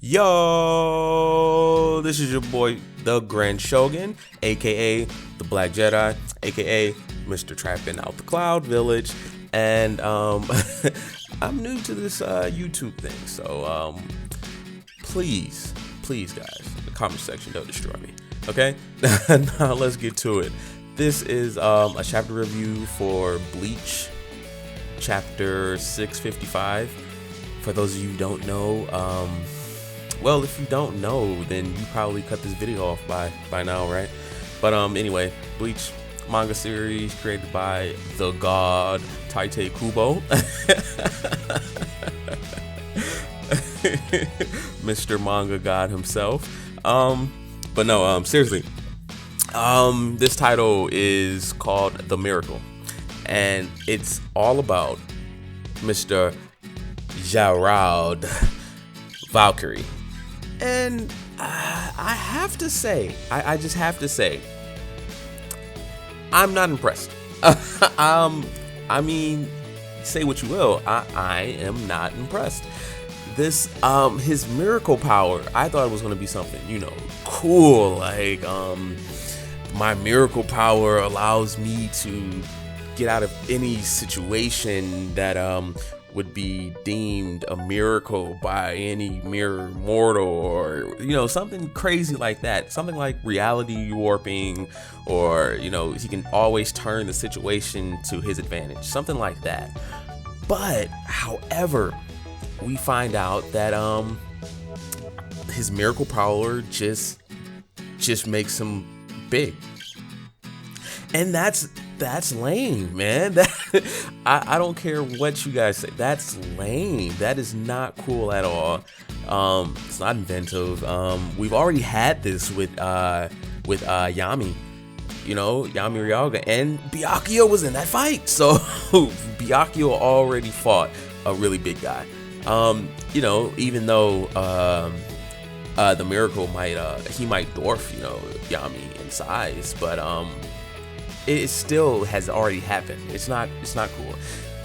Yo, this is your boy, the Grand Shogun, aka the Black Jedi, aka Mr. Trapping Out the Cloud Village, and I'm new to this YouTube thing, so please, guys, the comment section don't destroy me, okay? Now let's get to it. This is a chapter review for Bleach, chapter 655. For those of you who don't know, well, if you don't know, then you probably cut this video off by now, right? But anyway, Bleach manga series created by the god Kubo, Mr. Manga God himself. But no, seriously, this title is called The Miracle, and it's all about Mr. Gerald Valkyrie. And I have to say, I just have to say, I'm not impressed. I mean, say what you will, I am not impressed. This, his miracle power, I thought it was going to be something, cool, like, my miracle power allows me to get out of any situation that, would be deemed a miracle by any mere mortal, or something crazy like that, something like reality warping, or he can always turn the situation to his advantage, something like that. But however, we find out that his miracle power just makes him big, and that's lame, man. I don't care what you guys say. That's lame. That is not cool at all. It's not inventive. We've already had this with Yammy. Yammy Ryaga, and Byakuya was in that fight. So Byakuya already fought a really big guy. Even though the miracle might dwarf Yammy in size, but it still has already happened. It's not cool.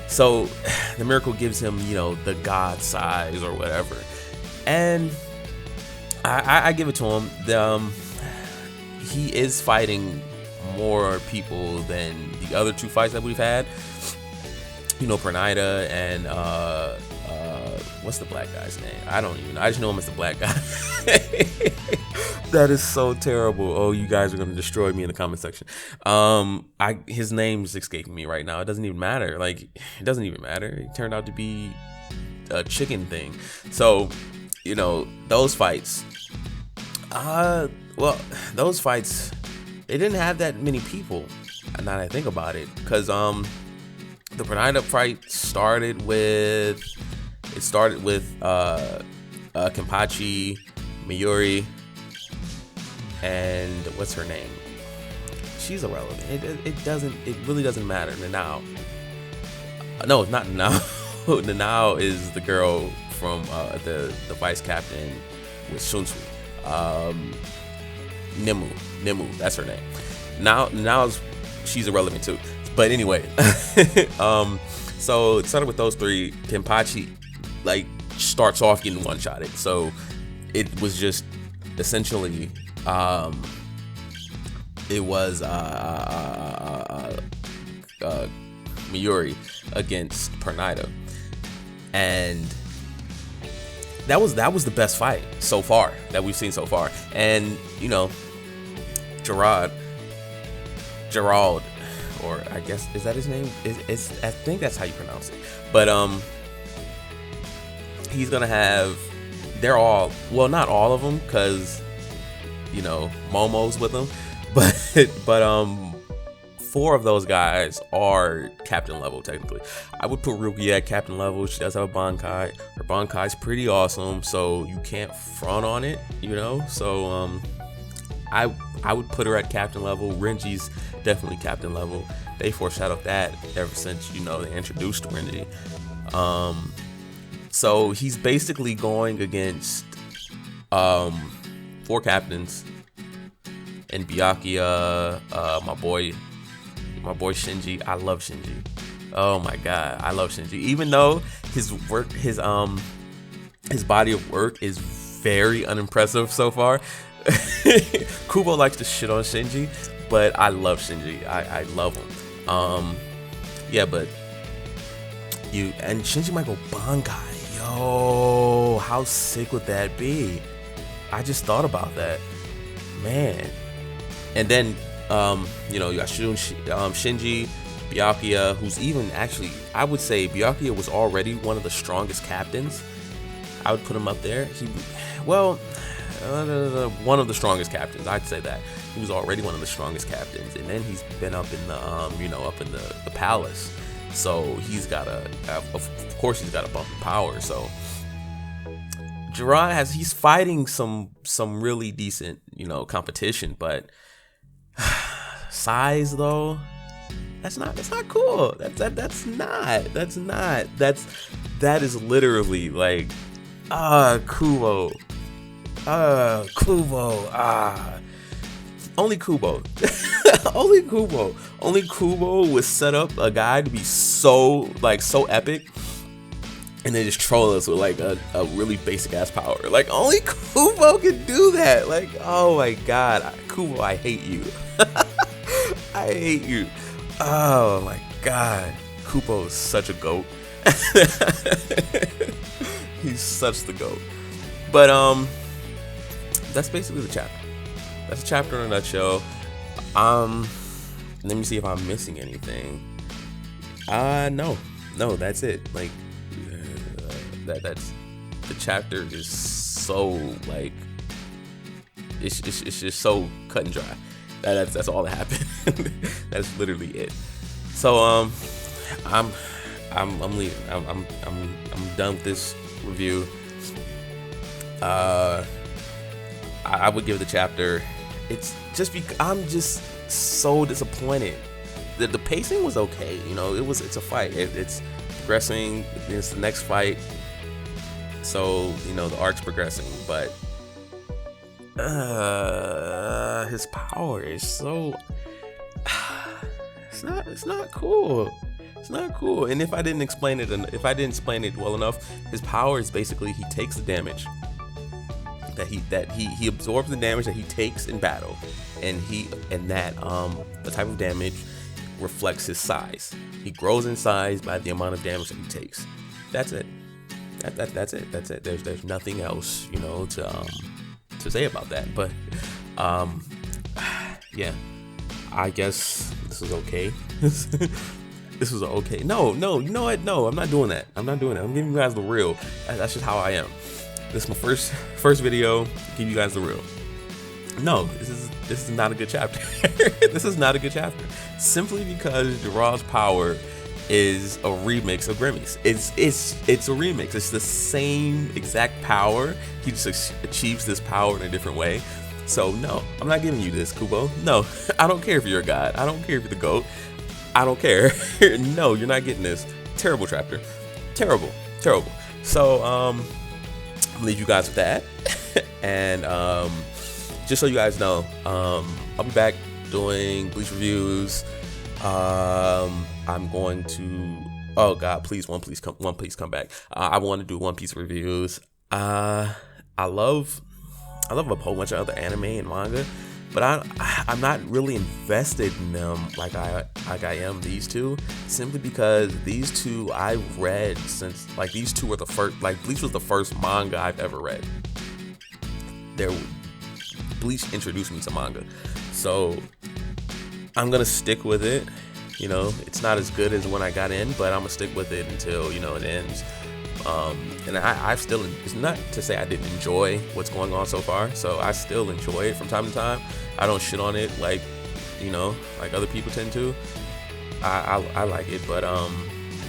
So the miracle gives him, the god size or whatever. And I give it to him. He is fighting more people than the other two fights that we've had. Pernida and what's the black guy's name? I don't even know. I just know him as the black guy. That is so terrible. Oh, you guys are gonna destroy me in the comment section. His name's escaping me right now. It doesn't even matter. Like, it doesn't even matter. It turned out to be a chicken thing. So, those fights. Those fights, they didn't have that many people. Now that I think about it, because the Pernida fight started with Kenpachi, Mayuri, and what's her name? She's irrelevant. It really doesn't matter. Nanao. No, it's not Nanao. Nanao is the girl from the vice captain with Shunsu. Nemu, that's her name. Now she's irrelevant too. But anyway, so it started with those three. Kenpachi starts off getting one-shotted, so it was just essentially it was Mayuri against Pernida, and that was the best fight so far that we've seen so far. And Gerald, or I guess, is that his name? I think that's how you pronounce it. But he's gonna have, they're all, well, not all of them, because Momo's with them, but 4 of those guys are captain level technically. I would put Rukia at captain level. She does have a Bankai. Her Bankai's pretty awesome, so you can't front on it, so I would put her at captain level. Renji's definitely captain level. They foreshadowed that ever since they introduced Renji. So he's basically going against 4 captains and Byakuya, my boy Shinji. I love Shinji. Oh my god, I love Shinji. Even though his work, his body of work is very unimpressive so far. Kubo likes to shit on Shinji, but I love Shinji. I love him. Yeah, but Shinji might go Bankai. Yo, how sick would that be? I just thought about that, man. And then you got Shinji, Byakuya, who's even actually, I would say Byakuya was already one of the strongest captains. I would put him up there. One of the strongest captains. I'd say that he was already one of the strongest captains, and then he's been up in the up in the palace. So he's got of course he's got a bump in power. So Jiraiya he's fighting some really decent competition, but size though, that's not cool. That is literally like Kubo. Only Kubo. Only Kubo would set up a guy to be so epic, and then just troll us with like a really basic ass power. Like only Kubo can do that. Like, oh my god, Kubo, I hate you. I hate you. Oh my god, Kubo is such a goat. He's such the goat. But that's basically the chapter. That's a chapter in a nutshell. Let me see if I'm missing anything. No, that's it. Like that's the chapter is so like it's just so cut and dry. That's all that happened. That's literally it. So I'm leaving. I'm done with this review. I would give the chapter. It's just I'm just so disappointed. The pacing was okay, it's a fight. It's progressing. It's the next fight. So the arc's progressing, but his power is so. It's not cool. It's not cool. And if I didn't explain it well enough, his power is basically he takes the damage. That he absorbs the damage that he takes in battle, and the type of damage reflects his size. He grows in size by the amount of damage that he takes. That's it. That's it. There's nothing else to say about that. But yeah, I guess this is okay. This was okay. No, you know what? No, I'm not doing that. I'm giving you guys the real. That's just how I am. This is my first video. Give you guys the real. No, this is not a good chapter. This is not a good chapter. Simply because Jiraiya's power is a remix of Grimmy's. It's a remix. It's the same exact power. He just achieves this power in a different way. So no, I'm not giving you this, Kubo. No, I don't care if you're a god. I don't care if you're the GOAT. I don't care. No, you're not getting this. Terrible chapter. Terrible. So I'll leave you guys with that. And just so you guys know, I'll be back doing Bleach reviews. I'm going to, oh god, please, One Piece come back. I want to do One Piece reviews. I love a whole bunch of other anime and manga, but I'm not really invested in them like I am these two, simply because these two I've read since, like, these two were the first, like, Bleach was the first manga I've ever read. Bleach introduced me to manga, so I'm gonna stick with it. It's not as good as when I got in, but I'm gonna stick with it until it ends. And I've still, it's not to say I didn't enjoy what's going on so far, so I still enjoy it from time to time. I don't shit on it like other people tend to. I like it, but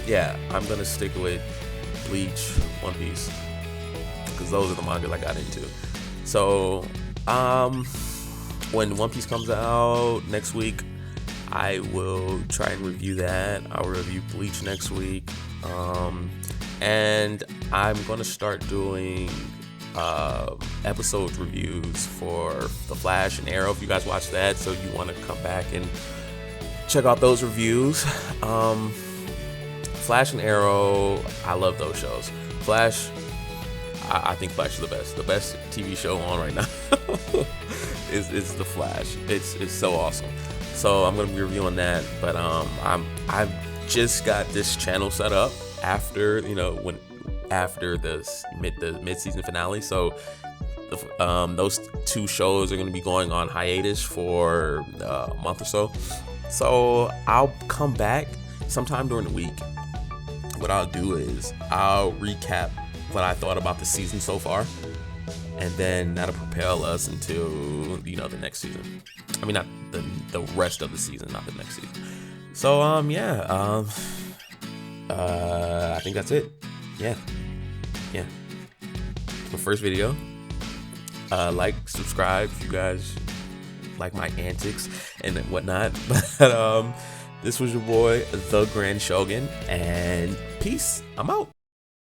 yeah, I'm gonna stick with Bleach, One Piece, because those are the mangas I got into. So when One Piece comes out next week, I will try and review that. I'll review Bleach next week. And I'm gonna start doing episode reviews for The Flash and Arrow, if you guys watch that, so you want to come back and check out those reviews. Flash and Arrow, I love those shows. Flash, I think Flash is the best. The best TV show on right now is The Flash. It's so awesome. So I'm gonna be reviewing that. But I've just got this channel set up after the mid-season finale. So those two shows are going to be going on hiatus for a month or so. So I'll come back sometime during the week. What I'll do is I'll recap what I thought about the season so far, and then that'll propel us into the next season. I mean, not the rest of the season, not the next season. So I think that's it. Yeah. The first video. Like, subscribe if you guys like my antics and whatnot. But this was your boy, the Grand Shogun, and peace. I'm out.